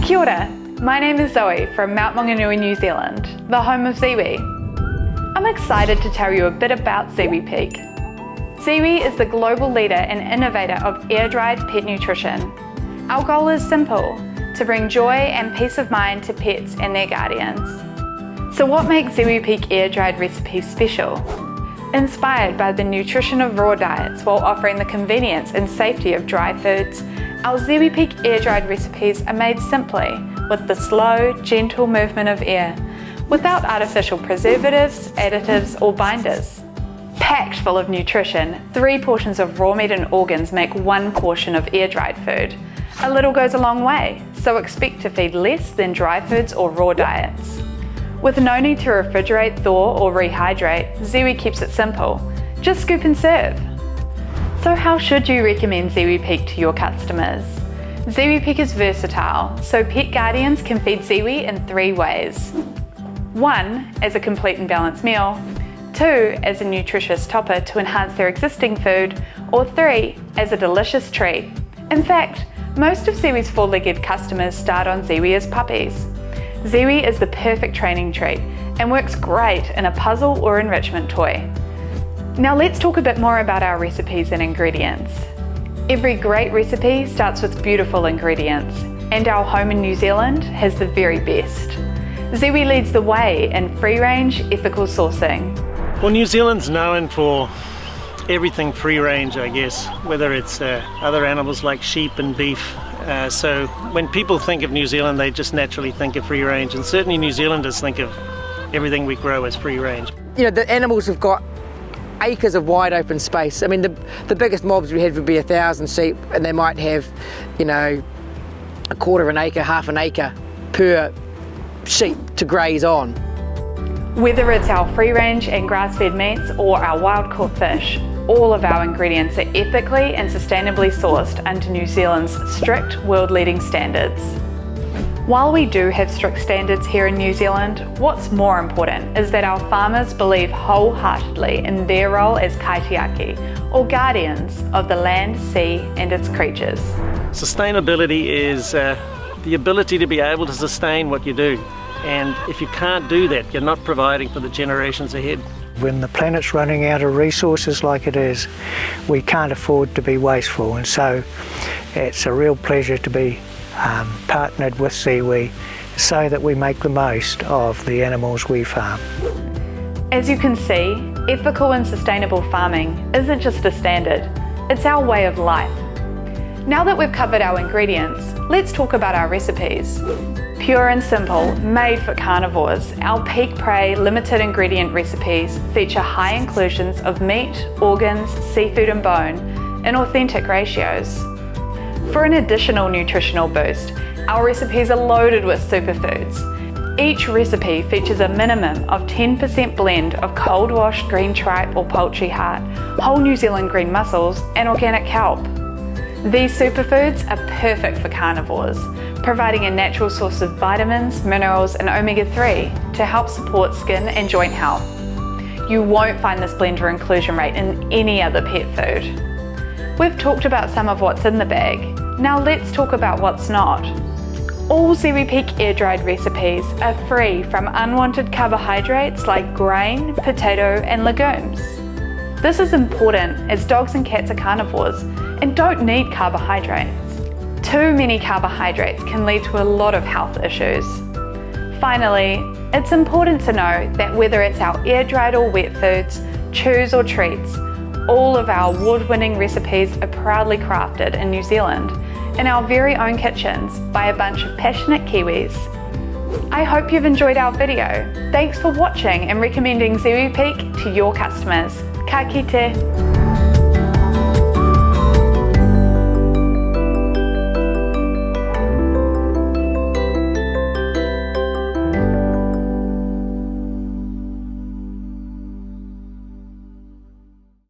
Kia ora, my name is Zoe from Mount Maunganui, New Zealand, the home of ZIWI. I'm excited to tell you a bit about ZIWI Peak. ZIWI is the global leader and innovator of air-dried pet nutrition. Our goal is simple, to bring joy and peace of mind to pets and their guardians. So what makes ZIWI Peak air-dried recipes special? Inspired by the nutrition of raw diets while offering the convenience and safety of dry foods, our ZIWI Peak air-dried recipes are made simply with the slow, gentle movement of air, without artificial preservatives, additives or binders. Packed full of nutrition, 3 portions of raw meat and organs make 1 portion of air-dried food. A little goes a long way, so expect to feed less than dry foods or raw diets. With no need to refrigerate, thaw or rehydrate, ZIWI keeps it simple. Just scoop and serve. So how should you recommend ZIWI Peak to your customers? ZIWI Peak is versatile, so pet guardians can feed ZIWI in 3 ways. 1, as a complete and balanced meal. 2, as a nutritious topper to enhance their existing food. Or 3, as a delicious treat. In fact, most of ZIWI's 4-legged customers start on ZIWI as puppies. ZIWI is the perfect training treat and works great in a puzzle or enrichment toy. Now let's talk a bit more about our recipes and ingredients. Every great recipe starts with beautiful ingredients, and our home in New Zealand has the very best. ZIWI leads the way in free-range, ethical sourcing. Well, New Zealand's known for everything free-range, I guess, whether it's other animals like sheep and beef. So when people think of New Zealand, they just naturally think of free-range, and certainly New Zealanders think of everything we grow as free-range. You know, the animals have got acres of wide open space. I mean, the biggest mobs we had would be 1,000 sheep, and they might have, you know, 1/4 of an acre, half an acre per sheep to graze on. Whether it's our free-range and grass-fed meats or our wild-caught fish, all of our ingredients are ethically and sustainably sourced under New Zealand's strict world-leading standards. While we do have strict standards here in New Zealand, what's more important is that our farmers believe wholeheartedly in their role as kaitiaki, or guardians of the land, sea and its creatures. Sustainability is the ability to be able to sustain what you do. And if you can't do that, you're not providing for the generations ahead. When the planet's running out of resources like it is, we can't afford to be wasteful, and so it's a real pleasure to be partnered with ZIWI so that we make the most of the animals we farm. As you can see, ethical and sustainable farming isn't just a standard, it's our way of life. Now that we've covered our ingredients, let's talk about our recipes. Pure and simple, made for carnivores, our Peak Prey limited ingredient recipes feature high inclusions of meat, organs, seafood and bone in authentic ratios. For an additional nutritional boost, our recipes are loaded with superfoods. Each recipe features a minimum of 10% blend of cold washed green tripe or poultry heart, whole New Zealand green mussels and organic kelp. These superfoods are perfect for carnivores, providing a natural source of vitamins, minerals and omega-3 to help support skin and joint health. You won't find this blend or inclusion rate in any other pet food. We've talked about some of what's in the bag, now let's talk about what's not. All ZIWI Peak air-dried recipes are free from unwanted carbohydrates like grain, potato and legumes. This is important as dogs and cats are carnivores and don't need carbohydrates. Too many carbohydrates can lead to a lot of health issues. Finally, it's important to know that whether it's our air-dried or wet foods, chews or treats, all of our award-winning recipes are proudly crafted in New Zealand in our very own kitchens by a bunch of passionate Kiwis. I hope you've enjoyed our video. Thanks for watching and recommending ZIWI Peak to your customers. Ka kite.